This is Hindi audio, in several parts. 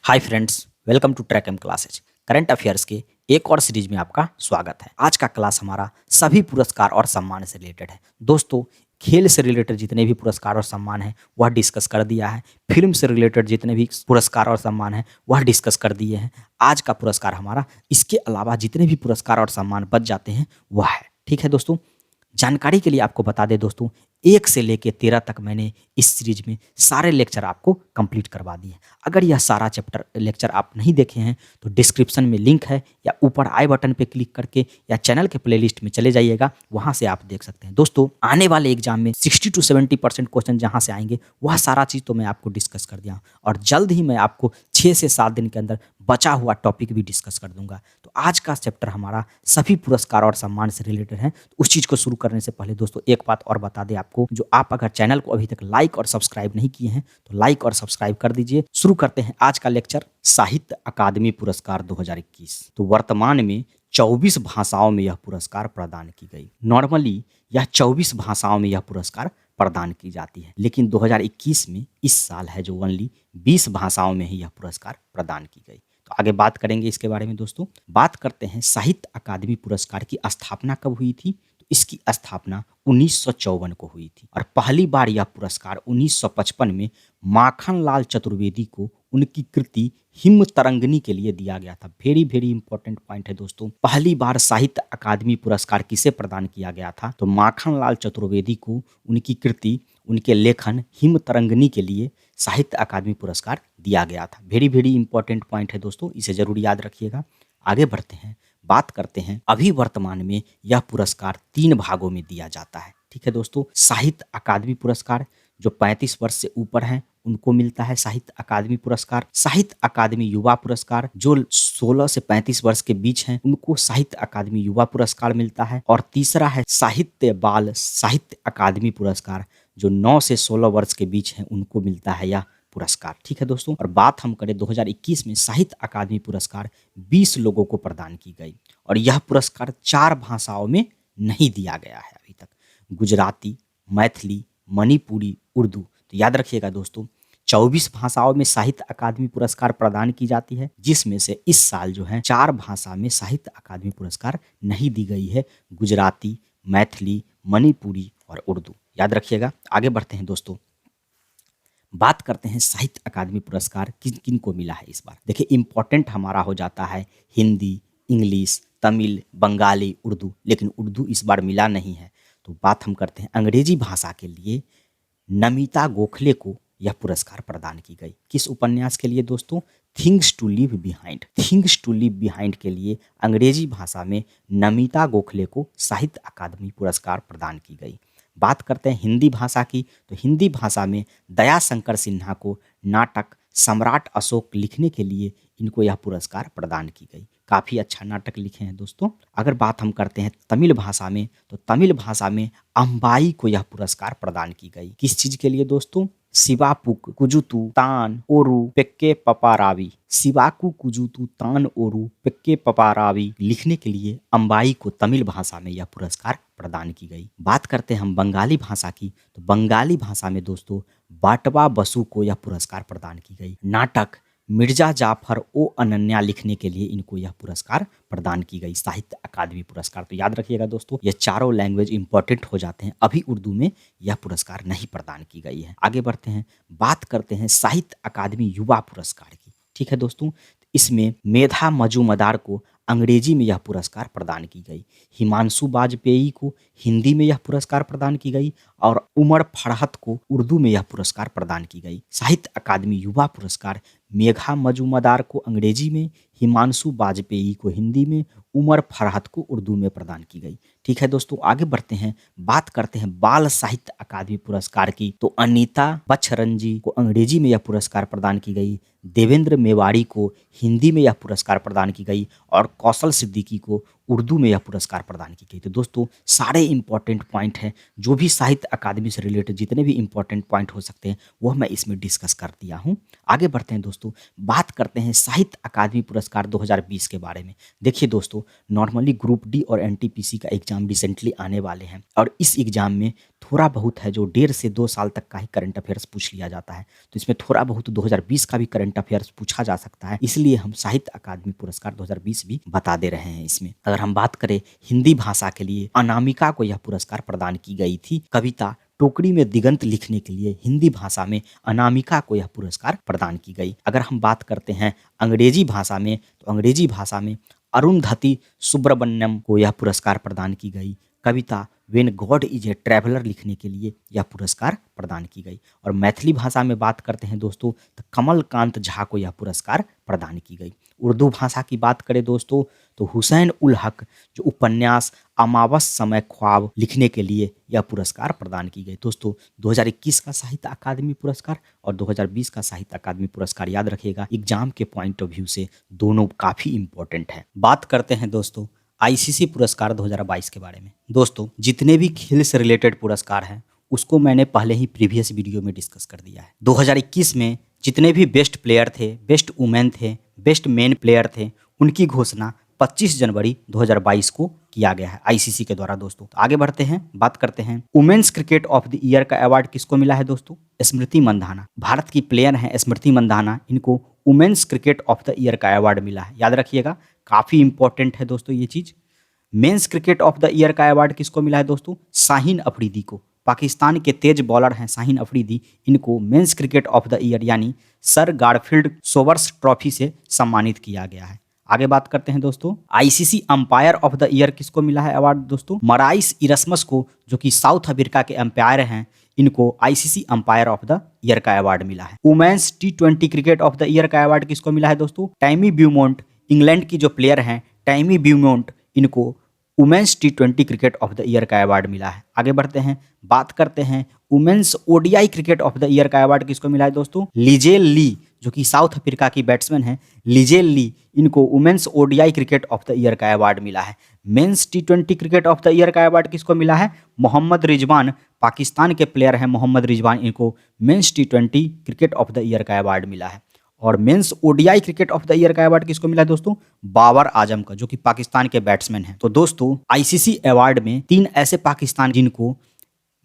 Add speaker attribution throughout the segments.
Speaker 1: Hi friends, welcome to track M classes. Current affairs के एक और सीरीज में आपका स्वागत है। आज का क्लास हमारा सभी पुरस्कार और सम्मान से रिलेटेड है। दोस्तों, खेल से रिलेटेड जितने भी पुरस्कार और सम्मान हैं वह डिस्कस कर दिया है। फिल्म से रिलेटेड जितने भी पुरस्कार और सम्मान हैं वह डिस्कस कर दिए हैं। आज का पुरस्कार हमारा इसके अलावा जितने भी पुरस्कार और सम्मान बच जाते हैं वह है। ठीक है दोस्तों, जानकारी के लिए आपको बता दें दोस्तों, 1 से लेके 13 तक मैंने इस सीरीज में सारे लेक्चर आपको कंप्लीट करवा दिए हैं। अगर यह सारा चैप्टर लेक्चर आप नहीं देखे हैं तो डिस्क्रिप्शन में लिंक है, या ऊपर आई बटन पे क्लिक करके या चैनल के प्लेलिस्ट में चले जाइएगा, वहाँ से आप देख सकते हैं। दोस्तों, आने वाले एग्जाम में 60 to 70% क्वेश्चन जहाँ से आएंगे वह सारा चीज़ तो मैं आपको डिस्कस कर दिया हूँ, और जल्द ही मैं आपको 6 से 7 दिन के अंदर बचा हुआ टॉपिक भी डिस्कस कर दूंगा। तो आज का चैप्टर हमारा सभी पुरस्कार और सम्मान से रिलेटेड है। तो उस चीज़ को शुरू करने से पहले दोस्तों एक बात और बता दें आपको, जो आप अगर चैनल को अभी तक लाइक और सब्सक्राइब नहीं किए हैं तो लाइक और सब्सक्राइब कर दीजिए। शुरू करते हैं आज का लेक्चर, साहित्य अकादमी पुरस्कार 2021। तो वर्तमान में 24 भाषाओं में यह पुरस्कार प्रदान की गई। नॉर्मली यह 24 भाषाओं में यह पुरस्कार प्रदान की जाती है, लेकिन 2021 में इस साल है जो ओनली 20 भाषाओं में ही यह पुरस्कार प्रदान की गई। तो आगे बात करेंगे इसके बारे में। दोस्तों, बात करते हैं साहित्य अकादमी पुरस्कार की स्थापना कब हुई थी। तो इसकी स्थापना 1954 को हुई थी, और पहली बार यह पुरस्कार 1955 में माखनलाल चतुर्वेदी को उनकी कृति हिम तरंगिनी के लिए दिया गया था। वेरी वेरी इंपॉर्टेंट पॉइंट है दोस्तों, पहली बार साहित्य अकादमी पुरस्कार किसे प्रदान किया गया था, तो माखनलाल चतुर्वेदी को उनकी कृति, उनके लेखन हिम तरंगिनी के लिए साहित्य अकादमी पुरस्कार दिया गया था। वेरी वेरी इंपॉर्टेंट पॉइंट है दोस्तों, इसे जरूर याद रखिएगा। आगे बढ़ते हैं, बात करते हैं अभी वर्तमान में यह पुरस्कार 3 भागों में दिया जाता है। ठीक है दोस्तों, साहित्य अकादमी पुरस्कार जो 35 वर्ष से ऊपर हैं उनको मिलता है साहित्य अकादमी पुरस्कार। साहित्य अकादमी युवा पुरस्कार जो 16 से 35 वर्ष के बीच हैं उनको साहित्य अकादमी युवा पुरस्कार मिलता है। और तीसरा है साहित्य बाल साहित्य अकादमी पुरस्कार जो 9 से 16 वर्ष के बीच हैं उनको मिलता है यह पुरस्कार। ठीक है दोस्तों, और बात हम करें 2021 में साहित्य अकादमी पुरस्कार 20 लोगों को प्रदान की गई, और यह पुरस्कार 4 भाषाओं में नहीं दिया गया है अभी तक, गुजराती, मैथिली, मणिपुरी, उर्दू। तो याद रखिएगा दोस्तों, 24 भाषाओं में साहित्य अकादमी पुरस्कार प्रदान की जाती है, जिसमें से इस साल जो है 4 भाषा में साहित्य अकादमी पुरस्कार नहीं दी गई है, गुजराती, मैथिली, मणिपुरी और उर्दू। याद रखिएगा। आगे बढ़ते हैं दोस्तों, बात करते हैं साहित्य अकादमी पुरस्कार किन किन को मिला है इस बार। देखिए, इंपॉर्टेंट हमारा हो जाता है हिंदी, इंग्लिश, तमिल, बंगाली, उर्दू, लेकिन उर्दू इस बार मिला नहीं है। तो बात हम करते हैं अंग्रेजी भाषा के लिए नमिता गोखले को यह पुरस्कार प्रदान की गई। किस उपन्यास के लिए दोस्तों? Things to leave behind. Things to leave behind के लिए अंग्रेजी भाषा में नमिता गोखले को साहित्य अकादमी पुरस्कार प्रदान की गई। बात करते हैं हिंदी भाषा की, तो हिंदी भाषा में दयाशंकर सिन्हा को नाटक सम्राट अशोक लिखने के लिए इनको यह पुरस्कार प्रदान की गई। काफ़ी अच्छा नाटक लिखे हैं दोस्तों। अगर बात हम करते हैं तमिल भाषा में, तो तमिल भाषा में अम्बाई को यह पुरस्कार प्रदान की गई। किस चीज़ के लिए दोस्तों? सिवापुक कुजुतु तान ओरू पेक्के पपारावी। सिवाकु कुजुतु तान ओरू पेक्के पपारावी लिखने के लिए अम्बाई को तमिल भाषा में यह पुरस्कार प्रदान की गई। बात करते हैं हम बंगाली भाषा की, तो बंगाली भाषा में दोस्तों बाटवा बसु को यह पुरस्कार प्रदान की गई। नाटक मिर्जा जाफर ओ अनन्या लिखने के लिए इनको यह पुरस्कार प्रदान की गई, साहित्य अकादमी पुरस्कार। तो याद रखिएगा दोस्तों, ये चारों लैंग्वेज इंपॉर्टेंट हो जाते हैं। अभी उर्दू में यह पुरस्कार नहीं प्रदान की गई है। आगे बढ़ते हैं, बात करते हैं साहित्य अकादमी युवा पुरस्कार की। ठीक है दोस्तों, इसमें मेधा मजूमदार को अंग्रेजी में यह पुरस्कार प्रदान की गई, हिमांशु वाजपेयी को हिंदी में यह पुरस्कार प्रदान की गई, और उमर फरहत को उर्दू में यह पुरस्कार प्रदान की गई। साहित्य अकादमी युवा पुरस्कार मेघा मजूमदार को अंग्रेजी में, हिमांशु वाजपेयी को हिंदी में, उमर फरहत को उर्दू में प्रदान की गई। ठीक है दोस्तों, आगे बढ़ते हैं, बात करते हैं बाल साहित्य अकादमी पुरस्कार की, तो अनीता बछरंजी को अंग्रेजी में यह पुरस्कार प्रदान की गई, देवेंद्र मेवाड़ी को हिंदी में यह पुरस्कार प्रदान की गई, और कौशल सिद्दीकी को उर्दू में यह पुरस्कार प्रदान की गई। तो दोस्तों, सारे इंपॉर्टेंट पॉइंट हैं, जो भी साहित्य अकादमी से रिलेटेड जितने भी इंपॉर्टेंट पॉइंट हो सकते हैं वह मैं इसमें डिस्कस कर दिया हूँ। आगे बढ़ते हैं दोस्तों, बात करते हैं साहित्य अकादमी पुरस्कार 2020 के बारे में। देखिए दोस्तों, नॉर्मली ग्रुप डी और एनटीपीसी का एग्जाम रिसेंटली आने वाले हैं, और इस एग्जाम में थोड़ा बहुत है जो 1.5 से 2 साल तक का ही करंट अफेयर्स पूछ लिया जाता है, तो इसमें थोड़ा बहुत 2020 का भी करंट अफेयर्स पूछा जा सकता है, इसलिए हम साहित्य अकादमी पुरस्कार 2020 भी बता दे रहे हैं इसमें। अगर हम बात करें हिंदी भाषा के लिए अनामिका को यह पुरस्कार प्रदान की गई थी। कविता टोकरी में दिगंत लिखने के लिए हिंदी भाषा में अनामिका को यह पुरस्कार प्रदान की गई। अगर हम बात करते हैं अंग्रेजी भाषा में, तो अंग्रेजी भाषा में अरुंधति सुब्रमण्यम को यह पुरस्कार प्रदान की गई। कविता when God is a traveller लिखने के लिए यह पुरस्कार प्रदान की गई। और मैथिली भाषा में बात करते हैं दोस्तों, तो कमलकांत झा को यह पुरस्कार प्रदान की गई। उर्दू भाषा की बात करें दोस्तों, तो हुसैन उल हक जो उपन्यास अमावस समय ख्वाब लिखने के लिए यह पुरस्कार प्रदान की गई। दोस्तों 2021 का साहित्य अकादमी पुरस्कार और 2020 का साहित्य अकादमी पुरस्कार याद रखिएगा, एग्जाम के पॉइंट ऑफ व्यू से दोनों काफ़ी इंपॉर्टेंट है। बात करते हैं दोस्तों आईसीसी पुरस्कार 2022 के बारे में। दोस्तों जितने भी खेल से रिलेटेड पुरस्कार हैं उसको मैंने पहले ही प्रीवियस वीडियो में डिस्कस कर दिया है। 2021 में जितने भी बेस्ट प्लेयर थे, बेस्ट वुमेन थे, बेस्ट मेन प्लेयर थे, उनकी घोषणा 25 जनवरी 2022 को किया गया है आईसीसी के द्वारा। दोस्तों तो आगे बढ़ते हैं, बात करते हैं women's cricket of the year का अवार्ड किसको मिला है दोस्तों? स्मृति मंधाना, भारत की प्लेयर हैं स्मृति मंधाना, इनको women's cricket of the year का अवार्ड मिला है। याद रखिएगा, काफ़ी इंपॉर्टेंट है दोस्तों ये चीज़। Men's cricket of the year का अवार्ड किसको मिला है दोस्तों? शाहीन अफरीदी को। पाकिस्तान के तेज बॉलर हैं शाहीन अफरीदी, इनको mains cricket of the year यानी सर गारफील्ड सोबर्स ट्रॉफी से सम्मानित किया गया है। आगे बात करते हैं दोस्तों, ICC umpire of the year किसको मिला है अवार्ड दोस्तों? मराइस इरस्मस को, जो कि साउथ अफ्रीका के अंपायर हैं, इनको ICC umpire of the year का अवार्ड मिला है। वुमेन्स टी20 क्रिकेट ऑफ द ईयर का अवार्ड किसको मिला है दोस्तों? टैमी ब्यूमोंट, इंग्लैंड की जो प्लेयर हैं टैमी ब्यूमोंट, इनको वुमेन्स टी20 क्रिकेट ऑफ द ईयर का अवार्ड मिला है। आगे बढ़ते हैं, बात करते हैं women's ODI cricket of the year का अवार्ड किसको मिला है दोस्तों? लिजेल ली, जो कि साउथ अफ्रीका की बैट्समैन है लिजेल ली, इनको women's ODI cricket of the year का अवार्ड मिला है। मेंस टी20 क्रिकेट ऑफ द ईयर का अवार्ड किसको मिला है? मोहम्मद रिजवान, पाकिस्तान के प्लेयर हैं मोहम्मद रिजवान, इनको मेंस टी20 क्रिकेट ऑफ द ईयर का अवार्ड मिला है। और men's ODI cricket of the year का अवार्ड किसको मिला है दोस्तों? बाबर आजम का, जो कि पाकिस्तान के बैट्समैन हैं। तो दोस्तों आईसीसी अवार्ड में 3 ऐसे पाकिस्तान जिनको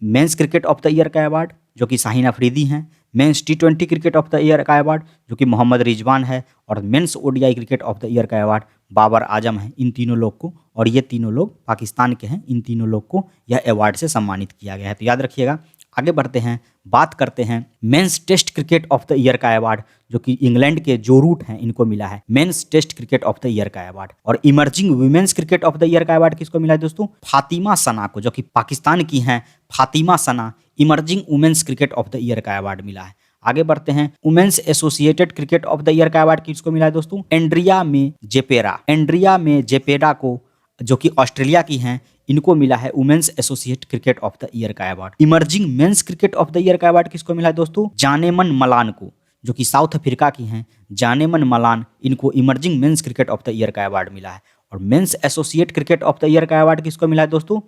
Speaker 1: men's cricket of the year का अवार्ड, जो कि शाहीन अफरीदी हैं, मेंस टी20 क्रिकेट ऑफ द ईयर का अवार्ड, जो कि मोहम्मद रिजवान है, और men's ODI cricket of the year का अवार्ड बाबर आजम है। इन तीनों लोग को, और ये तीनों लोग पाकिस्तान के हैं, इन तीनों लोग को यह अवार्ड से सम्मानित किया गया है। तो याद रखिएगा। आगे बढ़ते हैं, बात करते हैं men's test cricket of the year का अवार्ड, जो कि इंग्लैंड के जो रूट हैं इनको मिला है men's test cricket of the year का अवार्ड। और emerging women's cricket of the year का अवार्ड किसको मिला है दोस्तों? फातिमा सना को, जो कि पाकिस्तान की हैं Fatima Sana, emerging women's cricket of the year का अवार्ड मिला है। आगे बढ़ते हैं, women's associated cricket of the year का अवार्ड किसको मिला है दोस्तों? एंड्रिया में जेपेरा, एंड्रिया में जेपेरा को, जो कि ऑस्ट्रेलिया की हैं, इनको मिला है women's associate cricket of the year का award. Emerging men's cricket of the year का अवार्ड किसको मिला है दोस्तों? जानेमन मलान को, जो कि साउथ अफ्रीका की हैं, जानेमन मलान, इनको emerging men's cricket of the year का अवार्ड मिला है। और men's associate cricket of the year का अवार्ड किसको मिला है दोस्तों?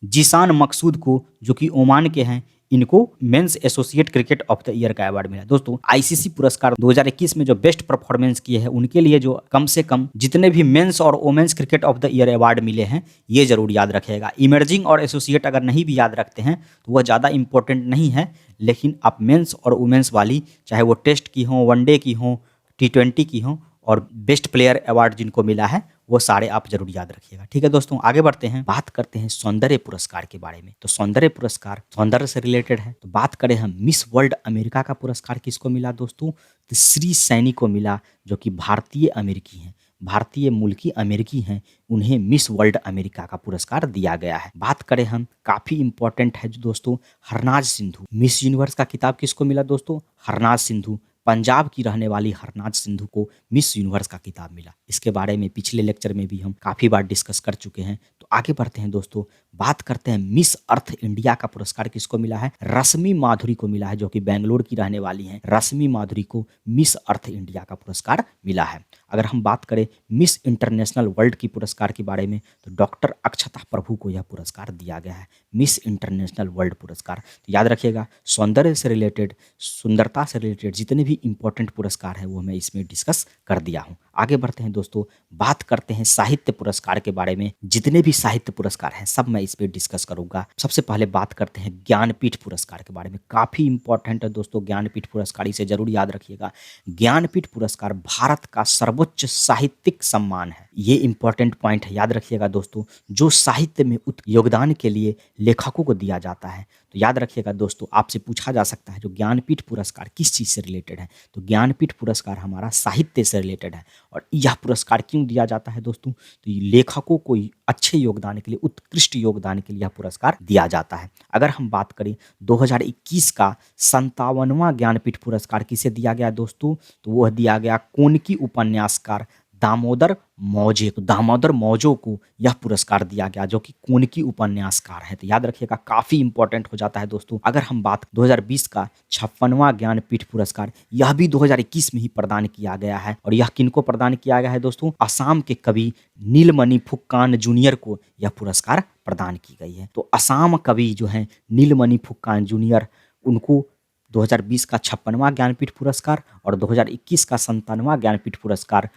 Speaker 1: जीशान मकसूद को, जो कि ओमान के हैं, इनको men's associate cricket of the year का अवार्ड मिला। दोस्तों आईसीसी पुरस्कार 2021 में जो बेस्ट परफॉर्मेंस किए हैं उनके लिए जो कम से कम जितने भी मेंस और women's cricket of the year award मिले हैं ये जरूर याद रखिएगा। इमर्जिंग और एसोसिएट अगर नहीं भी याद रखते हैं तो वह ज़्यादा इंपॉर्टेंट नहीं है, लेकिन आप मेंस और वुमेन्स वाली, चाहे वो टेस्ट की हों, वनडे की हों, टी20 की हों, और बेस्ट प्लेयर अवार्ड जिनको मिला है वो सारे आप जरूर याद रखिएगा। ठीक है दोस्तों, आगे बढ़ते हैं, बात करते हैं सौंदर्य पुरस्कार के बारे में। तो सौंदर्य पुरस्कार सौंदर्य से रिलेटेड है। तो बात करें हम मिस वर्ल्ड अमेरिका का पुरस्कार किसको मिला दोस्तों? तो श्री सैनी को मिला, जो कि भारतीय अमेरिकी हैं, भारतीय मूल की अमेरिकी हैं, उन्हें मिस वर्ल्ड अमेरिका का पुरस्कार दिया गया है। बात करें हम, काफ़ी इंपॉर्टेंट है जो दोस्तों, हरनाज सिंधु, मिस यूनिवर्स का किताब किसको मिला दोस्तों? हरनाज सिंधु, पंजाब की रहने वाली हरनाज सिंधु को मिस यूनिवर्स का किताब मिला। इसके बारे में पिछले लेक्चर में भी हम काफ़ी बार डिस्कस कर चुके हैं। तो आगे बढ़ते हैं दोस्तों, बात करते हैं मिस अर्थ इंडिया का पुरस्कार किसको मिला है? रश्मि माधुरी को मिला है, जो कि बेंगलोर की रहने वाली हैं। रश्मि माधुरी को मिस अर्थ इंडिया का पुरस्कार मिला है। अगर हम बात करें मिस इंटरनेशनल वर्ल्ड की पुरस्कार के बारे में, तो डॉक्टर अक्षता प्रभु को यह पुरस्कार दिया गया है, मिस इंटरनेशनल वर्ल्ड पुरस्कार। तो याद रखिएगा, सौंदर्य से रिलेटेड, सुंदरता से रिलेटेड जितने भी इंपॉर्टेंट पुरस्कार हैं वो मैं इसमें डिस्कस कर दिया हूँ। आगे बढ़ते हैं दोस्तों, बात करते हैं साहित्य पुरस्कार के बारे में। जितने भी साहित्य पुरस्कार हैं सब मैं इस पर डिस्कस करूंगा। सबसे पहले बात करते हैं ज्ञानपीठ पुरस्कार के बारे में। काफ़ी इंपॉर्टेंट है दोस्तों ज्ञानपीठ पुरस्कार, इसे जरूर याद रखिएगा। ज्ञानपीठ पुरस्कार भारत का सर्वोच्च साहित्यिक सम्मान है। ये इंपॉर्टेंट पॉइंट है, याद रखिएगा दोस्तों, जो साहित्य में योगदान के लिए लेखकों को दिया जाता है। तो याद रखिएगा दोस्तों, आपसे पूछा जा सकता है जो ज्ञानपीठ पुरस्कार किस चीज़ से रिलेटेड है, तो ज्ञानपीठ पुरस्कार हमारा साहित्य से रिलेटेड है। और यह पुरस्कार क्यों दिया जाता है दोस्तों, तो ये लेखकों को अच्छे योगदान के लिए, उत्कृष्ट योगदान के लिए यह पुरस्कार दिया जाता है। अगर हम बात करें 2021 का 57वां ज्ञानपीठ पुरस्कार किसे दिया गया दोस्तों, तो वह दिया गया कोनकी उपन्यासकार दामोदर मौजे को। दामोदर मौजो को यह पुरस्कार दिया गया, जो कि कोनकी उपन्यासकार है। तो याद रखिएगा, काफ़ी इंपॉर्टेंट हो जाता है दोस्तों। अगर हम बात 2020 का 56वां ज्ञानपीठ पुरस्कार, यह भी 2021 में ही प्रदान किया गया है। और यह किनको प्रदान किया गया है दोस्तों, असम के कवि नीलमणि फुक्कान जूनियर को यह पुरस्कार प्रदान की गई है। तो असम कवि जो है नीलमणि फुक्कान जूनियर, उनको 2020 का 56वां ज्ञानपीठ पुरस्कार और 2021 का 57वां ज्ञानपीठ पुरस्कार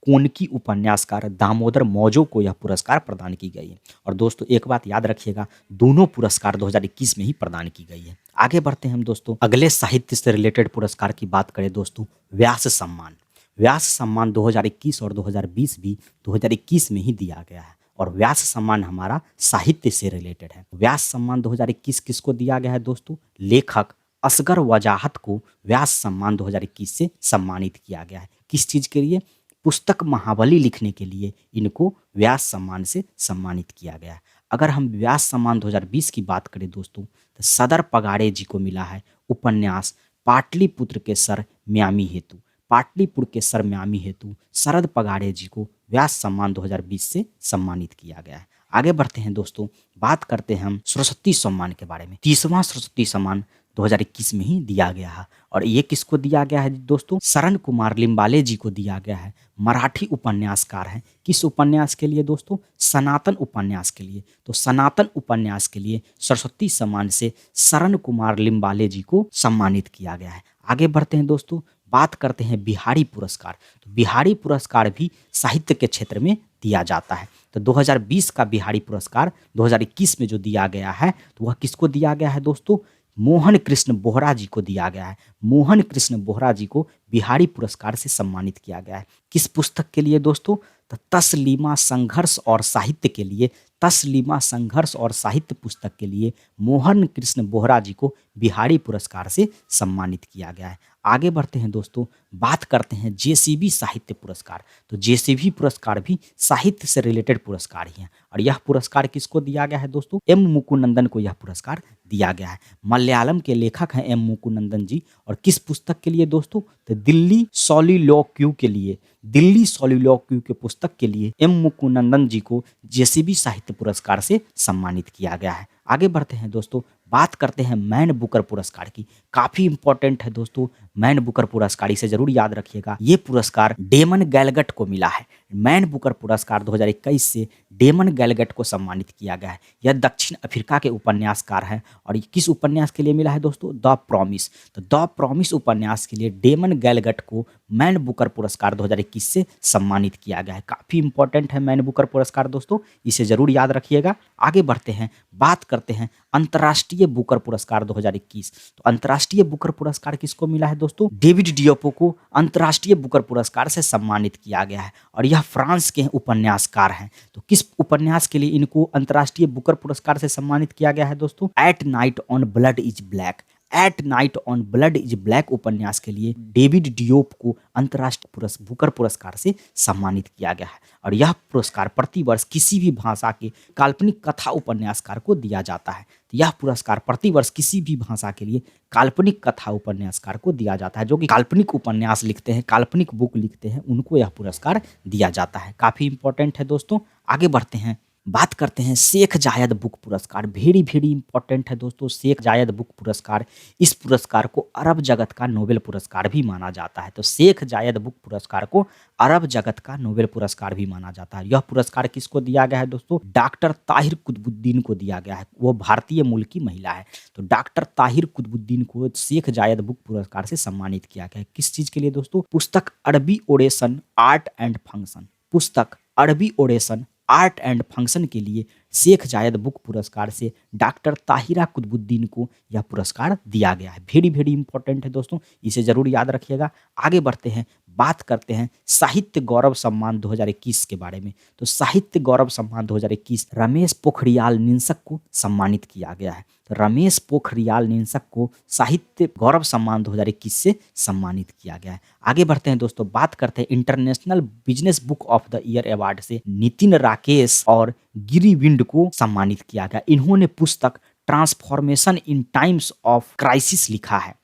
Speaker 1: कोनकी उपन्यासकार दामोदर मौजो को यह पुरस्कार प्रदान की गई है। और दोस्तों एक बात याद रखिएगा, दोनों पुरस्कार 2021 में ही प्रदान की गई है। आगे बढ़ते हैं हम दोस्तों, अगले साहित्य से रिलेटेड पुरस्कार की बात करें दोस्तों, व्यास सम्मान। व्यास सम्मान 2021 और 2020 भी 2021 में ही दिया गया है। और व्यास सम्मान हमारा साहित्य से रिलेटेड है। व्यास सम्मान 2021 किसको दिया गया है दोस्तों, लेखक असगर वजाहत को व्यास सम्मान 2021 से सम्मानित किया गया है। किस चीज़ के लिए, पुस्तक महाबली लिखने के लिए इनको व्यास सम्मान से सम्मानित किया गया है। अगर हम व्यास सम्मान 2020 की बात करें दोस्तों, तो सदर पगाड़े जी को मिला है उपन्यास पाटलिपुत्र के सर म्यामी हेतु। पाटलिपुत्र के सर म्यामी हेतु शरद पगाड़े जी को व्यास सम्मान 2020 से सम्मानित किया गया है। आगे बढ़ते हैं दोस्तों, बात करते हैं हम सरस्वती सम्मान के बारे में। 30वां सरस्वती सम्मान 2021 में ही दिया गया है। और ये किसको दिया गया है दोस्तों, शरण कुमार लिम्बाले जी को दिया गया है। मराठी उपन्यासकार हैं। किस उपन्यास के लिए दोस्तों, सनातन उपन्यास के लिए। तो सनातन उपन्यास के लिए सरस्वती सम्मान से शरण कुमार लिम्बाले जी को सम्मानित किया गया है। आगे बढ़ते हैं दोस्तों, बात करते हैं बिहारी पुरस्कार। तो बिहारी पुरस्कार भी साहित्य के क्षेत्र में दिया जाता है। तो 2020 का बिहारी पुरस्कार 2021 में जो दिया गया है, तो वह किसको दिया गया है दोस्तों, मोहन कृष्ण बोहरा जी को दिया गया है। मोहन कृष्ण बोहरा जी को बिहारी पुरस्कार से सम्मानित किया गया है। किस पुस्तक के लिए दोस्तों, तो तस्लीमा संघर्ष और साहित्य के लिए। तस्लीमा संघर्ष और साहित्य पुस्तक के लिए मोहन कृष्ण बोहरा जी को बिहारी पुरस्कार से सम्मानित किया गया है। आगे बढ़ते हैं दोस्तों, बात करते हैं जेसीबी साहित्य पुरस्कार। तो जेसीबी पुरस्कार भी साहित्य से रिलेटेड पुरस्कार ही है। और यह पुरस्कार किसको दिया गया है दोस्तों, एम मुकुनंदन को यह पुरस्कार दिया गया है। मलयालम के लेखक हैं एम मुकुनंदन जी। और किस पुस्तक के लिए दोस्तों, तो दिल्ली सॉलिलोक्यू के लिए। दिल्ली सॉलिलोक्यू के पुस्तक के लिए एम मुकुनंदन जी को जेसीबी साहित्य पुरस्कार से सम्मानित किया गया है। आगे बढ़ते हैं दोस्तों, बात करते हैं मैन बुकर पुरस्कार की। काफ़ी इंपॉर्टेंट है दोस्तों मैन बुकर पुरस्कार, इसे जरूर याद रखिएगा। ये पुरस्कार डेमन गैलगट को मिला है। मैन बुकर पुरस्कार 2021 से डेमन गैलगट को सम्मानित किया गया है। यह दक्षिण अफ्रीका के उपन्यासकार हैं। और ये किस उपन्यास के लिए मिला है दोस्तों, द प्रॉमिस। तो द प्रॉमिस उपन्यास के लिए डेमन गैलगट को मैन बुकर पुरस्कार 2021 से सम्मानित किया गया है। काफ़ी इंपॉर्टेंट है मैन बुकर पुरस्कार दोस्तों, इसे जरूर याद रखिएगा। आगे बढ़ते हैं, बात करते हैं अंतर्राष्ट्रीय बुकर पुरस्कार 2021। तो अंतर्राष्ट्रीय बुकर पुरस्कार किसको मिला है दोस्तों, डेविड डियोपो को अंतर्राष्ट्रीय बुकर पुरस्कार से सम्मानित किया गया है। और यह फ्रांस के उपन्यासकार हैं। तो किस उपन्यास के लिए इनको अंतर्राष्ट्रीय बुकर पुरस्कार से सम्मानित किया गया है दोस्तों, at night on blood is black. At night on blood is black उपन्यास के लिए डेविड डियोप को अंतर्राष्ट्रीय बुकर पुरस्कार से सम्मानित किया गया है। और यह पुरस्कार प्रतिवर्ष किसी भी भाषा के काल्पनिक कथा उपन्यासकार को दिया जाता है। तो यह पुरस्कार प्रतिवर्ष किसी भी भाषा के लिए काल्पनिक कथा उपन्यासकार को दिया जाता है, जो कि काल्पनिक उपन्यास लिखते हैं, काल्पनिक बुक लिखते हैं, उनको यह पुरस्कार दिया जाता है। काफ़ी इंपॉर्टेंट है दोस्तों। आगे बढ़ते हैं, बात करते हैं शेख जायद बुक पुरस्कार। वेरी वेरी इंपॉर्टेंट है दोस्तों, शेख जायद बुक पुरस्कार। इस पुरस्कार को अरब जगत का नोबेल पुरस्कार भी माना जाता है। तो शेख जायद बुक पुरस्कार को अरब जगत का नोबेल पुरस्कार भी माना जाता है। यह पुरस्कार किसको दिया गया है दोस्तों? डॉक्टर ताहिर कुतुबुद्दीन को दिया गया है। वो भारतीय मूल की महिला है। तो डॉक्टर ताहिर कुतुबुद्दीन को शेख जायद बुक पुरस्कार से सम्मानित किया गया है। किस चीज के लिए दोस्तों? पुस्तक अरबी ओरेशन आर्ट एंड फंक्शन। पुस्तक अरबी ओरेशन आर्ट एंड फंक्शन के लिए शेख जायद बुक पुरस्कार से डॉक्टर ताहिरा कुतुबुद्दीन को यह पुरस्कार दिया गया है। वेरी वेरी इंपॉर्टेंट है दोस्तों, इसे जरूर याद रखिएगा। आगे बढ़ते हैं, बात करते हैं साहित्य गौरव सम्मान 2021 के बारे में। तो साहित्य गौरव सम्मान 2021 रमेश पोखरियाल निशंक को सम्मानित किया गया है। तो रमेश पोखरियाल निशंक को साहित्य गौरव सम्मान 2021 से सम्मानित किया गया है। आगे बढ़ते हैं दोस्तों, बात करते हैं international business book of the year award से नितिन राकेश और गिरिविंड को सम्मानित किया गया। इन्होंने पुस्तक transformation in times of crisis लिखा है।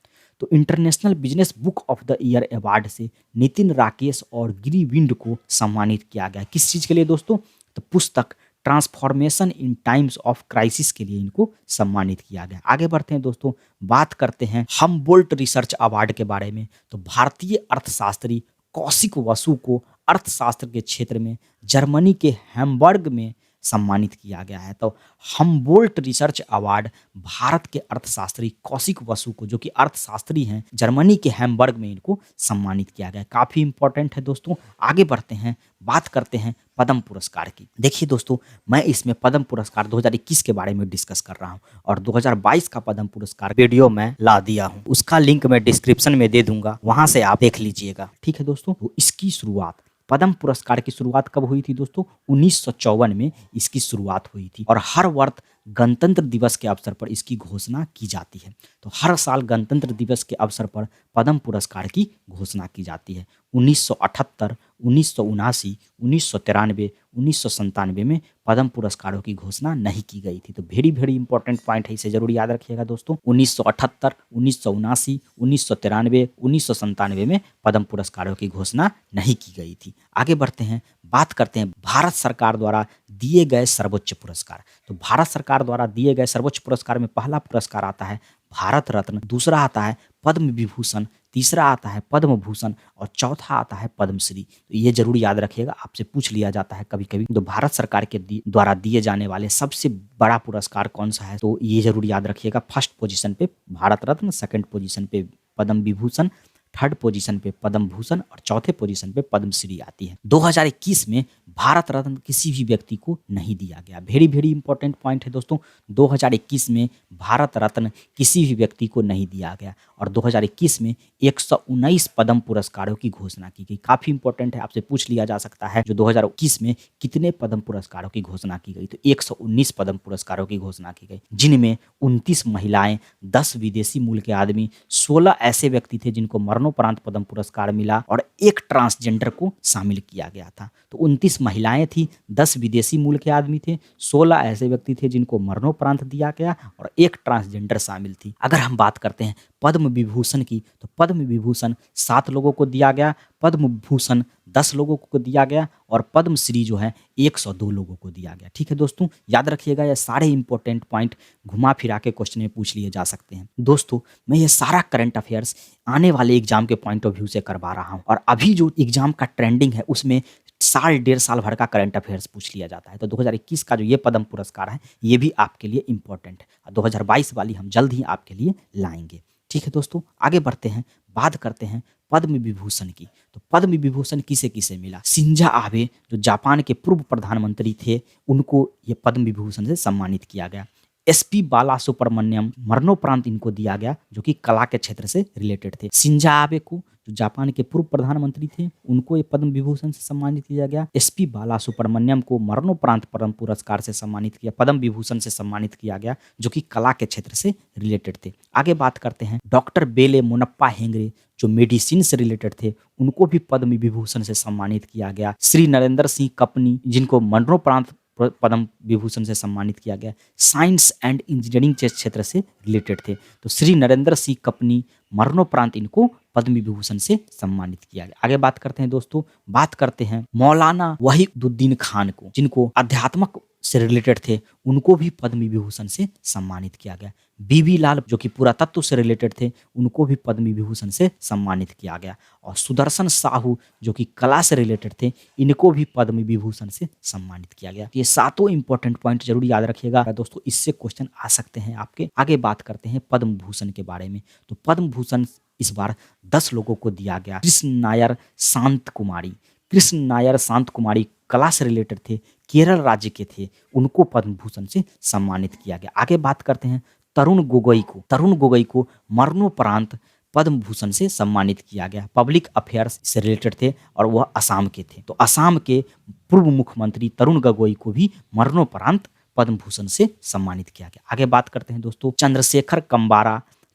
Speaker 1: तो international business book of the year award से नितिन राकेश और गिरिविंड को सम्मानित किया गया। किस चीज़ के लिए दोस्तों? तो पुस्तक transformation in times of crisis के लिए इनको सम्मानित किया गया। आगे बढ़ते हैं दोस्तों, बात करते हैं हमबोल्ट रिसर्च अवार्ड के बारे में। तो भारतीय अर्थशास्त्री कौशिक बसु को अर्थशास्त्र के क्षेत्र में जर्मनी के हैम्बर्ग में सम्मानित किया गया है। तो हमबोल्ट रिसर्च अवार्ड भारत के अर्थशास्त्री कौशिक बसु को, जो कि अर्थशास्त्री हैं, जर्मनी के हैम्बर्ग में इनको सम्मानित किया गया। काफ़ी इंपॉर्टेंट है दोस्तों। आगे बढ़ते हैं, बात करते हैं पद्म पुरस्कार की। देखिए दोस्तों, मैं इसमें पद्म पुरस्कार 2021 के बारे में डिस्कस कर रहा हूं और 2022 का पद्म पुरस्कार वीडियो मैं ला दिया हूं। उसका लिंक मैं डिस्क्रिप्शन में दे दूंगा, वहां से आप देख लीजिएगा। ठीक है दोस्तों, तो इसकी शुरुआत, पद्म पुरस्कार की शुरुआत कब हुई थी दोस्तों? 1954 में इसकी शुरुआत हुई थी और हर वर्ष गणतंत्र दिवस के अवसर पर इसकी घोषणा की जाती है। तो हर साल गणतंत्र दिवस के अवसर पर पद्म पुरस्कार की घोषणा की जाती है। 1978, 1979, 1993, 1997 में पद्म पुरस्कारों की घोषणा नहीं की गई थी। तो वेरी वेरी इंपॉर्टेंट पॉइंट है, इसे जरूर याद रखिएगा दोस्तों। 1978, 1979, 1993, 1997 में पद्म पुरस्कारों की घोषणा नहीं की गई थी। आगे बढ़ते हैं, बात करते हैं भारत सरकार द्वारा दिए गए सर्वोच्च पुरस्कार। तो भारत सरकार द्वारा दिए गए सर्वोच्च पुरस्कार में पहला पुरस्कार आता है भारत रत्न, दूसरा आता है पद्म विभूषण, तीसरा आता है पद्म भूषण और चौथा आता है पद्मश्री। तो ये जरूर याद रखिएगा, आपसे पूछ लिया जाता है कभी कभी। तो भारत सरकार के द्वारा दिए जाने वाले सबसे बड़ा पुरस्कार कौन सा है? तो ये जरूर याद रखिएगा। फर्स्ट पोजीशन पे भारत रत्न, सेकंड पोजीशन पे पद्म विभूषण, थर्ड पोजीशन पे पद्म भूषण और चौथे पोजीशन पे पद्मश्री आती है। 2021 में भारत रत्न किसी भी व्यक्ति को नहीं दिया गया। वेरी वेरी इंपॉर्टेंट पॉइंट है दोस्तों, 2021 में भारत रत्न किसी भी व्यक्ति को नहीं दिया गया और 2021 में 119 पद्म पुरस्कारों की घोषणा की गई। काफी इंपॉर्टेंट है, आपसे पूछ लिया जा सकता है जो 2021 में कितने पद्म पुरस्कारों की घोषणा की गई? तो 119 पद्म पुरस्कारों की घोषणा की गई, जिनमें 29 महिलाएं, 10 विदेशी मूल के आदमी, 16 ऐसे व्यक्ति थे जिनको मरणोपरांत पद्म पुरस्कार मिला और एक ट्रांसजेंडर को शामिल किया गया था। तो 29 महिलाएं थी, 10 विदेशी मूल के आदमी थे, 16 ऐसे व्यक्ति थे जिनको मरणोपरांत दिया गया और एक ट्रांसजेंडर शामिल थी। अगर हम बात करते हैं पद्म विभूषण की, तो पद्म विभूषण 7 लोगों को दिया गया, पद्म भूषण 10 लोगों को दिया गया और पद्मश्री जो है 102 लोगों को दिया गया। ठीक है दोस्तों, याद रखिएगा, ये सारे इंपॉर्टेंट पॉइंट घुमा फिरा के क्वेश्चन में पूछ लिए जा सकते हैं। दोस्तों, मैं ये सारा करंट अफेयर्स आने वाले एग्जाम के पॉइंट ऑफ व्यू से करवा रहा हूँ और अभी जो एग्जाम का ट्रेंडिंग है उसमें साल डेढ़ साल भर का करंट अफेयर्स पूछ लिया जाता है। तो 2021 का जो ये पद्म पुरस्कार है ये भी आपके लिए इंपॉर्टेंट है। 2022 वाली हम जल्द ही आपके लिए लाएंगे। ठीक है दोस्तों, आगे बढ़ते हैं, बात करते हैं पद्म विभूषण की। तो पद्म विभूषण किसे किसे मिला? शिंजो आबे जो जापान के पूर्व प्रधानमंत्री थे, उनको ये पद्म विभूषण से सम्मानित किया गया। SP बालासुब्रमण्यम मरणोपरांत इनको दिया गया, जो कि कला के क्षेत्र से रिलेटेड थे। शिंजो आबे को, जो जापान के पूर्व प्रधानमंत्री थे, उनको ये पद्म विभूषण से सम्मानित किया गया। SP बालासुब्रमण्यम को मरणोपरांत पद्म पुरस्कार से सम्मानित किया, पद्म विभूषण से सम्मानित किया गया, जो कि कला के क्षेत्र से रिलेटेड थे। आगे बात करते हैं डॉक्टर बेले मोनप्पा हेगड़े, जो मेडिसिन से रिलेटेड थे, उनको भी पद्म विभूषण से सम्मानित किया गया। श्री नरेंद्र सिंह कपनी, जिनको मरणोपरांत पद्म विभूषण से सम्मानित किया गया, साइंस एंड इंजीनियरिंग के क्षेत्र से रिलेटेड थे। तो श्री नरेंद्र सिंह कपनी मरणोपरांत इनको पद्म विभूषण से सम्मानित किया गया। आगे बात करते हैं दोस्तों, बात करते हैं मौलाना वहीदुद्दीन खान को, जिनको अध्यात्मक से रिलेटेड थे, उनको भी पद्म विभूषण से सम्मानित किया गया। बीबी लाल जो कि पुरातत्व से रिलेटेड थे, उनको भी पद्म विभूषण से सम्मानित किया गया। और सुदर्शन साहू जो कि कला से रिलेटेड थे, इनको भी पद्म विभूषण से सम्मानित किया गया। ये सातों इंपॉर्टेंट पॉइंट जरूर याद रखिएगा दोस्तों, इससे क्वेश्चन आ सकते हैं आपके। आगे बात करते हैं पद्म भूषण के बारे में। तो पद्म भूषण इस बार 10 लोगों को दिया गया। कृष्ण नायर शांत कुमारी, कृष्ण नायर शांत कुमारी कला से रिलेटेड थे, केरल राज्य के थे, उनको पद्म भूषण से सम्मानित किया गया। आगे बात करते हैं तरुण गोगोई को मरणोपरांत पद्म भूषण से सम्मानित किया गया। पब्लिक अफेयर्स से रिलेटेड थे और वह असम के थे। तो असम के पूर्व मुख्यमंत्री तरुण गोगोई को भी मरणोपरांत पद्म भूषण से सम्मानित किया गया। आगे बात करते हैं दोस्तों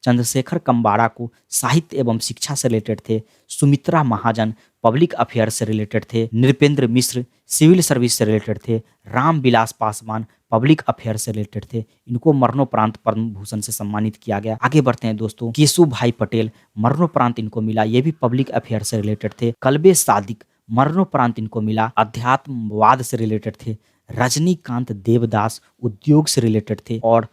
Speaker 1: चंद्रशेखर कंबारा को साहित्य एवं शिक्षा से रिलेटेड थे। सुमित्रा महाजन पब्लिक अफेयर से रिलेटेड थे। नृपेंद्र मिश्र सिविल सर्विस से रिलेटेड थे। रामविलास पासवान पब्लिक अफेयर से रिलेटेड थे, इनको मरणोपरांत पद्म भूषण से सम्मानित किया गया। आगे बढ़ते हैं दोस्तों, केशु भाई पटेल मरणोपरांत इनको मिला, ये भी पब्लिक अफेयर से रिलेटेड थे। कल्बे सादिक मरणोपरांत इनको मिला, अध्यात्मवाद से रिलेटेड थे। रजनीकांत देवदास उद्योग से रिलेटेड थे और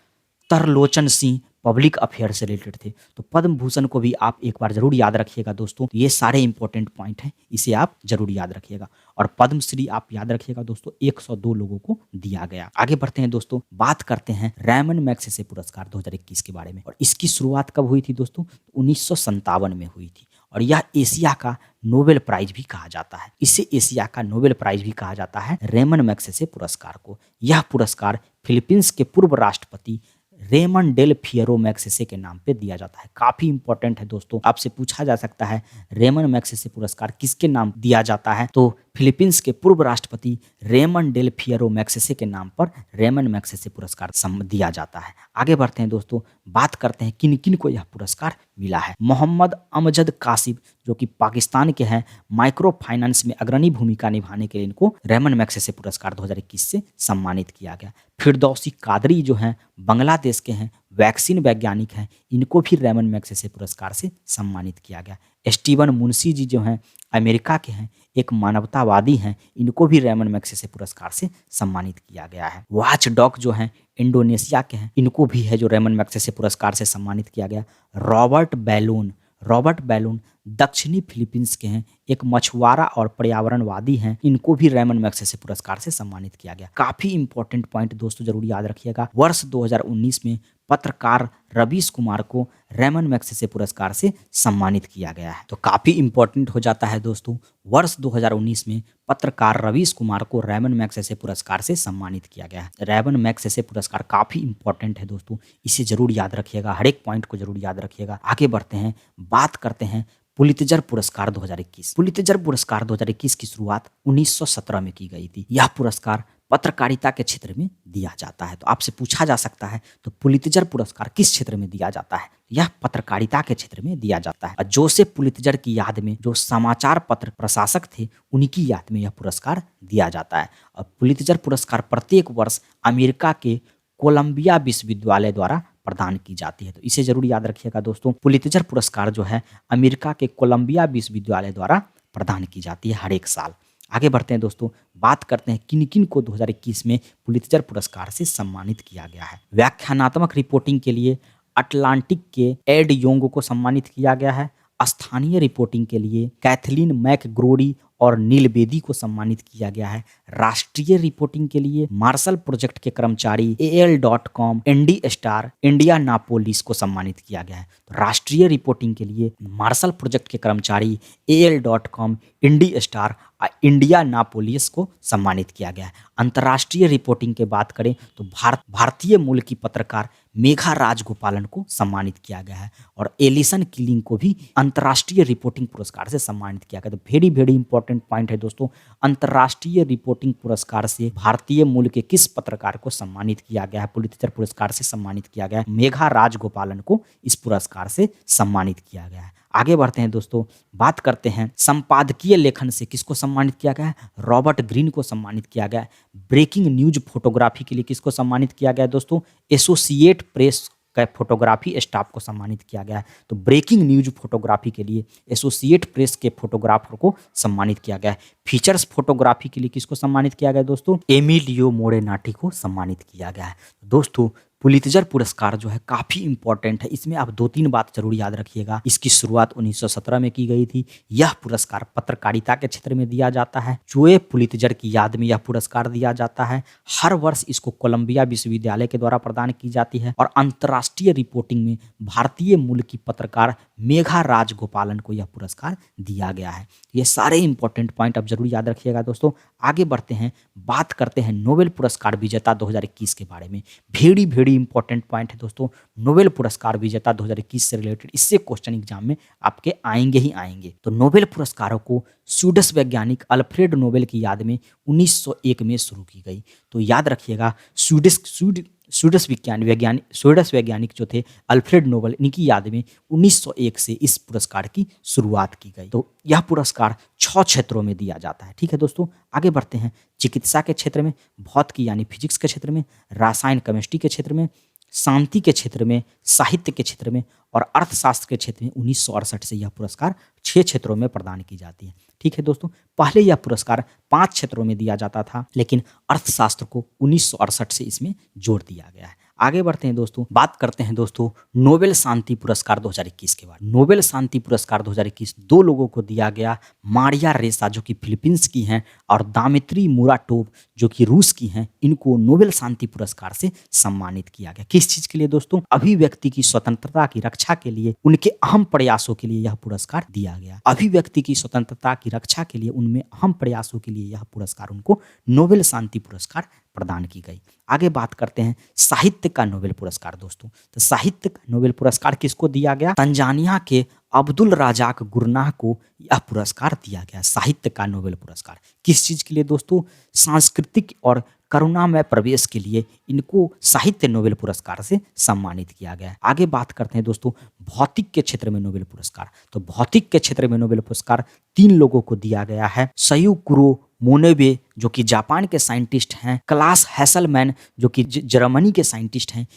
Speaker 1: तरलोचन सिंह पब्लिक अफेयर से रिलेटेड थे। तो पद्म भूषण को भी आप एक बार जरूर याद रखिएगा दोस्तों, ये सारे इंपॉर्टेंट पॉइंट हैं, इसे आप जरूर याद रखिएगा। और पद्मश्री आप याद रखिएगा दोस्तों, 102 लोगों को दिया गया। आगे बढ़ते हैं दोस्तों, बात करते हैं रैमन मैग्सेसे पुरस्कार 2021 के बारे में। और इसकी शुरुआत कब हुई थी दोस्तों? 1957 में हुई थी। और यह एशिया का नोबेल प्राइज भी कहा जाता है। इसे एशिया का नोबेल प्राइज भी कहा जाता है रैमन मैग्सेसे पुरस्कार को। यह पुरस्कार फिलीपींस के पूर्व राष्ट्रपति रेमन डेल फियरो मैग्सेसे के नाम पे दिया जाता है। काफी इंपॉर्टेंट है दोस्तों, आपसे पूछा जा सकता है रेमन मैग्सेसे पुरस्कार किसके नाम दिया जाता है? तो फिलीपींस के पूर्व राष्ट्रपति रेमन डेल फियरो मैग्सेसे के नाम पर रेमन मैग्सेसे पुरस्कार दिया जाता है। आगे बढ़ते हैं दोस्तों, बात करते हैं किन किन को यह पुरस्कार मिला है। मोहम्मद अमजद कासिब जो कि पाकिस्तान के हैं, माइक्रो फाइनेंस में अग्रणी भूमिका निभाने के लिए इनको रेमन मैग्सेसे पुरस्कार 2021 से सम्मानित किया गया। फिरदौसी कादरी जो हैं, बांग्लादेश के हैं, वैक्सीन वैज्ञानिक हैं, इनको भी रेमन मैग्सेसे पुरस्कार से सम्मानित किया गया। स्टीवन मुंशी जी जो हैं, अमेरिका के हैं, एक मानवतावादी हैं, इनको भी रेमन मैग्सेसे पुरस्कार से सम्मानित किया गया है। वॉच डॉग जो हैं, इंडोनेशिया के हैं, इनको भी है जो रेमन मैग्सेसे पुरस्कार से सम्मानित किया गया। रॉबर्ट बैलून दक्षिणी फिलीपींस के हैं, एक मछुआरा और पर्यावरणवादी हैं, इनको भी रेमन मैग्सेसे पुरस्कार से सम्मानित किया गया। काफी इंपॉर्टेंट पॉइंट दोस्तों जरूर याद रखिएगा, वर्ष 2019 में पत्रकार रवीश कुमार को रेमन मैग्सेसे पुरस्कार से सम्मानित किया गया है। तो काफी इंपॉर्टेंट हो जाता है दोस्तों, वर्ष 2019 में पत्रकार रवीश कुमार को रेमन मैग्सेसे पुरस्कार से सम्मानित किया गया है। रेमन मैग्सेसे पुरस्कार काफी इंपॉर्टेंट है दोस्तों, इसे जरूर याद रखिएगा, हर एक पॉइंट को जरूर याद रखिएगा। आगे बढ़ते हैं, बात करते हैं पुलित्जर पुरस्कार 2021। पुलित्जर पुरस्कार 2021 की शुरुआत 1917 में की गई थी। यह पुरस्कार पत्रकारिता के क्षेत्र में दिया जाता है। तो आपसे पूछा जा सकता है तो पुलित्जर पुरस्कार किस क्षेत्र में दिया जाता है? यह पत्रकारिता के क्षेत्र में दिया जाता है। जोसेफ पुलित्जर की याद में, जो समाचार पत्र प्रशासक थे, उनकी याद में यह पुरस्कार दिया जाता है। और पुलित्जर पुरस्कार प्रत्येक वर्ष अमेरिका के कोलंबिया विश्वविद्यालय द्वारा प्रदान की जाती है। तो इसे जरूर याद रखिएगा दोस्तों, पुलित्जर पुरस्कार जो है अमेरिका के कोलंबिया विश्वविद्यालय द्वारा प्रदान की जाती है हर एक साल। आगे बढ़ते हैं दोस्तों, बात करते हैं किन किन को 2021 में पुलित्जर पुरस्कार से सम्मानित किया गया है। व्याख्यानात्मक रिपोर्टिंग के लिए अटलांटिक के एड योंग को सम्मानित किया गया है। स्थानीय रिपोर्टिंग के लिए कैथलीन मैकग्रोरी और नील बेदी को सम्मानित किया गया है। राष्ट्रीय रिपोर्टिंग के लिए मार्शल प्रोजेक्ट के कर्मचारी AL.com, इंडी स्टार, इंडिया नापोलिस को सम्मानित किया गया है। तो राष्ट्रीय रिपोर्टिंग के लिए मार्शल प्रोजेक्ट के कर्मचारी AL.com, इंडी स्टार, इंडिया नापोलिस को सम्मानित किया गया है। अंतर्राष्ट्रीय रिपोर्टिंग की बात करें तो भारतीय मूल की पत्रकार मेघा राजगोपालन को सम्मानित किया गया है और एलिसन किलिंग को भी अंतर्राष्ट्रीय रिपोर्टिंग पुरस्कार से सम्मानित किया गया। तो वेरी इंपॉर्टेंट पॉइंट है दोस्तों, अंतर्राष्ट्रीय रिपोर्टिंग पुरस्कार से भारतीय मूल के किस पत्रकार को सम्मानित किया गया है? पुलित्जर पुरस्कार से सम्मानित किया गया है। मेघा राजगोपालन को इस पुरस्कार से सम्मानित किया गया है। आगे बढ़ते हैं दोस्तों, बात करते हैं संपादकीय लेखन से किसको सम्मानित किया गया है? रॉबर्ट ग्रीन को सम्मानित किया गया है। ब्रेकिंग न्यूज फोटोग्राफी के लिए किसको सम्मानित किया गया है दोस्तों? एसोसिएट प्रेस फोटोग्राफी स्टाफ को सम्मानित किया गया है। तो ब्रेकिंग न्यूज फोटोग्राफी के लिए एसोसिएट प्रेस के फोटोग्राफर को सम्मानित किया गया है। फीचर्स फोटोग्राफी के लिए किसको सम्मानित किया गया है दोस्तों? एमिलियो मोरेनाटी को सम्मानित किया गया है। दोस्तों पुलित्जर पुरस्कार जो है काफ़ी इंपॉर्टेंट है, इसमें आप 2-3 बात जरूर याद रखिएगा। इसकी शुरुआत 1917 में की गई थी। यह पुरस्कार पत्रकारिता के क्षेत्र में दिया जाता है। जोसेफ पुलित्जर की याद में यह पुरस्कार दिया जाता है। हर वर्ष इसको कोलंबिया विश्वविद्यालय के द्वारा प्रदान की जाती है और अंतर्राष्ट्रीय रिपोर्टिंग में भारतीय मूल की पत्रकार मेघा राजगोपालन को यह पुरस्कार दिया गया है। ये सारे इंपॉर्टेंट पॉइंट आप जरूर याद रखिएगा दोस्तों। आगे बढ़ते हैं, बात करते हैं नोबेल पुरस्कार विजेता 2021 के बारे में। भेड़ी इंपॉर्टेंट पॉइंट है दोस्तों, नोबेल पुरस्कार विजेता 2021 से रिलेटेड, इससे क्वेश्चन एग्जाम में आपके आएंगे ही आएंगे। तो नोबेल पुरस्कारों को स्वीडिश वैज्ञानिक अल्फ्रेड नोबेल की याद में 1901 में शुरू की गई। तो याद रखिएगा स्वीडिश वैज्ञानिक जो थे अल्फ्रेड नोबेल, इनकी याद में 1901 से इस पुरस्कार की शुरुआत की गई। तो यह पुरस्कार 6 क्षेत्रों में दिया जाता है। ठीक है दोस्तों, आगे बढ़ते हैं। चिकित्सा के क्षेत्र में, भौतिकी यानी फिजिक्स के क्षेत्र में, रसायन केमिस्ट्री के क्षेत्र में, शांति के क्षेत्र में, साहित्य के क्षेत्र में और अर्थशास्त्र के क्षेत्र में 1968 से यह पुरस्कार 6 क्षेत्रों में प्रदान की जाती है। ठीक है दोस्तों, पहले यह पुरस्कार 5 क्षेत्रों में दिया जाता था, लेकिन अर्थशास्त्र को 1968 से इसमें जोड़ दिया गया है। आगे बढ़ते हैं दोस्तों, बात करते हैं दोस्तों नोबेल शांति पुरस्कार 2021 के बाद। नोबेल शांति पुरस्कार 2021 2 लोगों को दिया गया। मारिया रेसा जो कि फिलीपींस की हैं और दामित्री मुराटोव जो कि रूस की हैं, इनको नोबेल शांति पुरस्कार से सम्मानित किया गया। किस चीज के लिए दोस्तों? अभिव्यक्ति की स्वतंत्रता की रक्षा के लिए उनके अहम प्रयासों के लिए यह पुरस्कार दिया गया। अभिव्यक्ति की स्वतंत्रता की रक्षा के लिए उनमें अहम प्रयासों के लिए यह पुरस्कार उनको नोबेल शांति पुरस्कार प्रदान की गई। आगे बात करते हैं साहित्य का नोबेल पुरस्कार दोस्तों। तो साहित्य का नोबेल पुरस्कार किसको दिया गया? तंजानिया के अब्दुल राजाक गुरनाह को यह पुरस्कार दिया गया। साहित्य का नोबेल पुरस्कार किस चीज के लिए दोस्तों? सांस्कृतिक और करुणामय प्रवेश के लिए इनको साहित्य नोबेल पुरस्कार से सम्मानित किया गया है। आगे बात करते हैं दोस्तों भौतिक के क्षेत्र में नोबेल पुरस्कार। तो भौतिक के क्षेत्र में नोबेल पुरस्कार 3 लोगों को दिया गया है। सयुकुरो मोनेबे जो कि जापान के साइंटिस्ट हैं, क्लास हैसलमैन जो कि जर्मनी के साइंटिस्ट हैं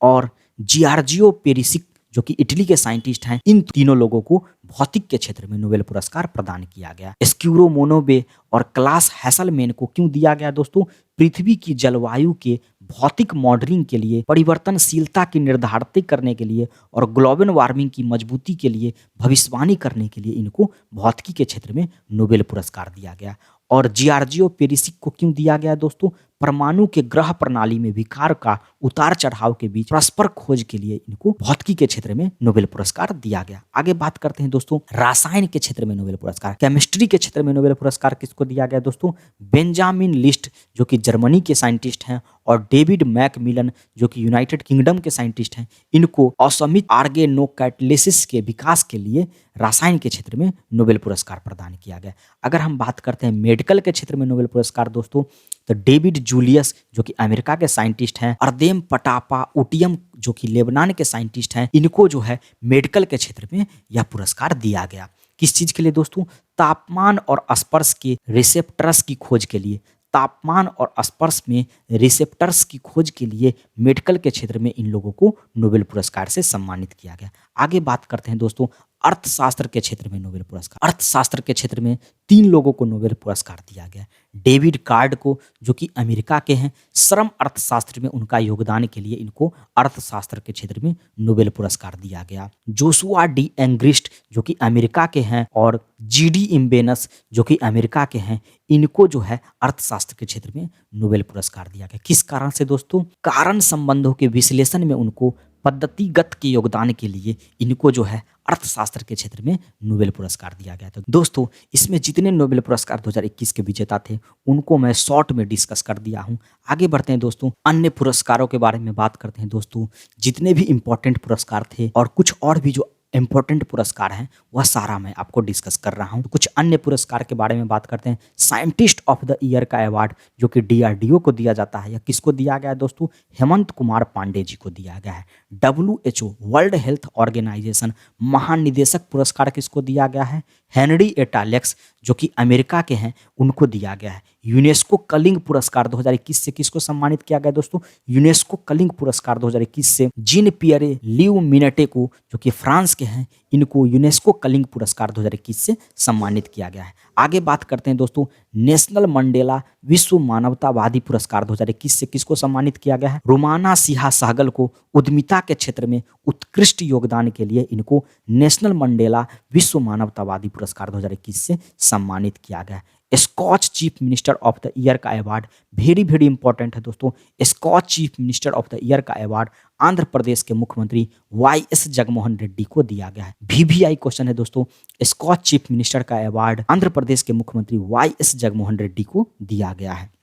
Speaker 1: और जियार्जियो पेरिसिक जो कि इटली के साइंटिस्ट हैं। इन तीनों लोगों को भौतिक के क्षेत्र में नोबेल पुरस्कार प्रदान किया गया। स्क्यूरो मोनोबे और क्लास हैसलमैन को क्यों दिया गया दोस्तों? पृथ्वी की जलवायु के भौतिक मॉडलिंग के लिए, परिवर्तनशीलता की निर्धारित करने के लिए और ग्लोबल वार्मिंग की मजबूती के लिए भविष्यवाणी करने के लिए इनको भौतिकी के क्षेत्र में नोबेल पुरस्कार दिया गया। और जियार्जियो पेरिसिक को क्यों दिया गया दोस्तों? परमाणु के ग्रह प्रणाली में विकार का उतार चढ़ाव के बीच परस्पर खोज के लिए इनको भौतिकी के क्षेत्र में नोबेल पुरस्कार दिया गया। आगे बात करते हैं दोस्तों रसायन के क्षेत्र में नोबेल पुरस्कार। केमिस्ट्री के क्षेत्र में नोबेल पुरस्कार किसको दिया गया दोस्तों? बेंजामिन लिस्ट जो कि जर्मनी के साइंटिस्ट हैं और डेविड मैकमिलन जो कि यूनाइटेड किंगडम के साइंटिस्ट हैं, इनको ऑसमिक आर्गेनोकैटलिसिस के विकास के लिए रसायन के क्षेत्र में नोबेल पुरस्कार प्रदान किया गया। अगर हम बात करते हैं मेडिकल के क्षेत्र में नोबेल पुरस्कार दोस्तों, तो डेविड जूलियस जो कि अमेरिका के साइंटिस्ट हैं, अर्देम पटापा उटियम जो कि लेबनान के साइंटिस्ट हैं, इनको जो है मेडिकल के क्षेत्र में यह पुरस्कार दिया गया। किस चीज के लिए दोस्तों? तापमान और स्पर्श के रिसेप्टर्स की खोज के लिए। तापमान और स्पर्श में रिसेप्टर्स की खोज के लिए मेडिकल के क्षेत्र में इन लोगों को नोबेल पुरस्कार से सम्मानित किया गया। आगे बात करते हैं दोस्तों अर्थशास्त्र के क्षेत्र में नोबेल पुरस्कार। अर्थशास्त्र के क्षेत्र में 3 लोगों को नोबेल पुरस्कार दिया गया। डेविड कार्ड को जो कि अमेरिका के हैं, श्रम अर्थशास्त्र में उनका योगदान के लिए इनको अर्थशास्त्र के क्षेत्र में नोबेल पुरस्कार दिया गया। जोशुआ डी एंग्रिस्ट जो कि अमेरिका के हैं और जीडी इम्बेनस जो कि अमेरिका के हैं, इनको जो है अर्थशास्त्र के क्षेत्र में नोबेल पुरस्कार दिया गया। किस कारण से दोस्तों? कारण संबंधों के विश्लेषण में उनको पद्धतिगत के योगदान के लिए इनको जो है अर्थशास्त्र के क्षेत्र में नोबेल पुरस्कार दिया गया। तो दोस्तों इसमें जितने नोबेल पुरस्कार 2021 के विजेता थे उनको मैं शॉर्ट में डिस्कस कर दिया हूं। आगे बढ़ते हैं दोस्तों, अन्य पुरस्कारों के बारे में बात करते हैं दोस्तों। जितने भी इंपॉर्टेंट पुरस्कार थे और कुछ और भी जो इंपॉर्टेंट पुरस्कार हैं वह सारा मैं आपको डिस्कस कर रहा हूं। तो कुछ अन्य पुरस्कार के बारे में बात करते हैं। साइंटिस्ट ऑफ द ईयर का अवार्ड जो कि DRDO को दिया जाता है, या किसको दिया गया है दोस्तों? हेमंत कुमार पांडे जी को दिया गया है। WHO वर्ल्ड हेल्थ ऑर्गेनाइजेशन महानिदेशक पुरस्कार किसको दिया गया है? हेनरी एटालेक्स जो कि अमेरिका के हैं, उनको दिया गया है। यूनेस्को कलिंग पुरस्कार 2021 से किसको सम्मानित किया गया दोस्तों? यूनेस्को कलिंग पुरस्कार 2021 से जीन पियरे लिव मिनेटे को, जो कि फ्रांस के हैं, इनको यूनेस्को कलिंग पुरस्कार 2021 से सम्मानित किया गया है। आगे बात करते हैं दोस्तों, नेशनल मंडेला विश्व मानवतावादी पुरस्कार 2021 से किसको सम्मानित किया गया है? रोमाना सिहा सहगल को उद्यमिता के क्षेत्र में उत्कृष्ट योगदान के लिए इनको नेशनल मंडेला विश्व मानवतावादी पुरस्कार 2021 से सम्मानित किया गया है। Skoch chief minister of the year का अवार्ड वेरी वेरी इंपॉर्टेंट है दोस्तों। Skoch chief minister of the year का अवार्ड आंध्र प्रदेश के मुख्यमंत्री वाई.एस. जगनमोहन रेड्डी को दिया गया है। VVI क्वेश्चन है दोस्तों, स्कॉच चीफ मिनिस्टर का अवार्ड आंध्र प्रदेश के मुख्यमंत्री वाई.एस. जगनमोहन रेड्डी को दिया गया है।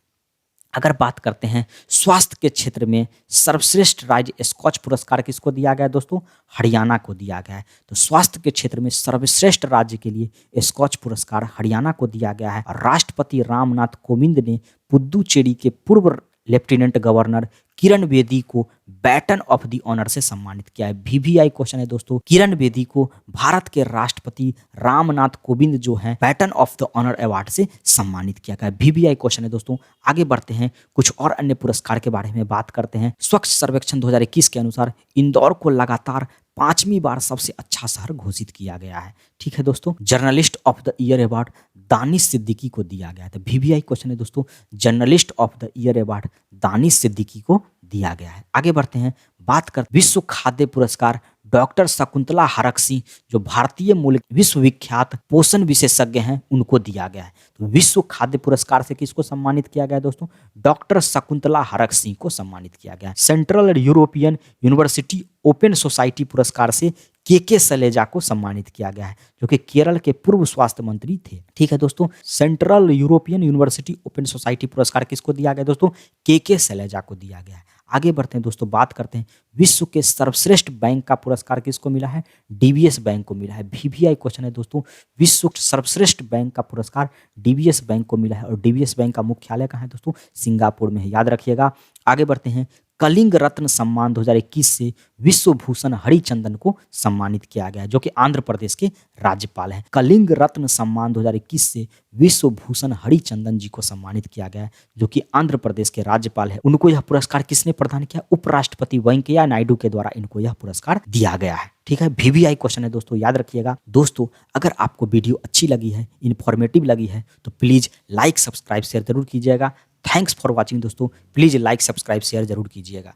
Speaker 1: अगर बात करते हैं स्वास्थ्य के क्षेत्र में सर्वश्रेष्ठ राज्य स्कॉच पुरस्कार किसको दिया गया है दोस्तों? हरियाणा को दिया गया है। तो स्वास्थ्य के क्षेत्र में सर्वश्रेष्ठ राज्य के लिए स्कॉच पुरस्कार हरियाणा को दिया गया है। राष्ट्रपति रामनाथ कोविंद ने पुदुचेरी के पूर्व लेफ्टिनेंट गवर्नर किरण बेदी को बैटन ऑफ द ऑनर से सम्मानित किया है। VVI क्वेश्चन है दोस्तों, किरण बेदी को भारत के राष्ट्रपति रामनाथ कोविंद जो है baton of the honour award से सम्मानित किया गया है। VVI क्वेश्चन है दोस्तों। आगे बढ़ते हैं, कुछ और अन्य पुरस्कार के बारे में बात करते हैं। स्वच्छ सर्वेक्षण 2021 के अनुसार इंदौर को लगातार 5वीं बार सबसे अच्छा शहर घोषित किया गया है। ठीक है दोस्तों। Journalist of the year award Danish Siddiqui को दिया गया है। तो VVI क्वेश्चन है दोस्तों, journalist of the year award Danish Siddiqui को दिया गया है। आगे बढ़ते हैं, बात कर विश्व खाद्य पुरस्कार डॉक्टर शकुंतला हरक-सिंह, जो भारतीय मूल विश्वविख्यात पोषण विशेषज्ञ हैं, उनको दिया गया है। तो विश्व खाद्य पुरस्कार से किसको सम्मानित किया गया है दोस्तों? डॉक्टर शकुंतला हरक-सिंह को सम्मानित किया गया है। Central European university open society पुरस्कार से के सलेजा को सम्मानित किया गया है, जो कि केरल के पूर्व स्वास्थ्य मंत्री थे। ठीक है दोस्तों। Central European university open society पुरस्कार किसको दिया गया दोस्तों? के सलेजा को दिया गया है। आगे बढ़ते हैं दोस्तों, बात करते हैं विश्व के सर्वश्रेष्ठ बैंक का पुरस्कार किसको मिला है? DBS बैंक को मिला है। VVI क्वेश्चन है दोस्तों, विश्व सर्वश्रेष्ठ बैंक का पुरस्कार DBS बैंक को मिला है और DBS बैंक का मुख्यालय कहाँ है दोस्तों? सिंगापुर में है, याद रखिएगा। आगे बढ़ते हैं, कलिंग रत्न सम्मान 2021 से विश्वभूषण हरिचंदन को सम्मानित किया गया है, जो कि आंध्र प्रदेश के राज्यपाल हैं। कलिंग रत्न सम्मान 2021 से विश्वभूषण हरिचंदन जी को सम्मानित किया गया है, जो कि आंध्र प्रदेश के राज्यपाल है। उनको यह पुरस्कार किसने प्रदान किया? उपराष्ट्रपति वेंकैया नायडू के द्वारा इनको यह पुरस्कार दिया गया है। ठीक है। VVI क्वेश्चन है दोस्तों, याद रखिएगा। दोस्तों, अगर आपको वीडियो अच्छी लगी है, इन्फॉर्मेटिव लगी है, तो प्लीज लाइक सब्सक्राइब शेयर जरूर कीजिएगा। थैंक्स फॉर वॉचिंग दोस्तों। प्लीज लाइक सब्सक्राइब शेयर जरूर कीजिएगा।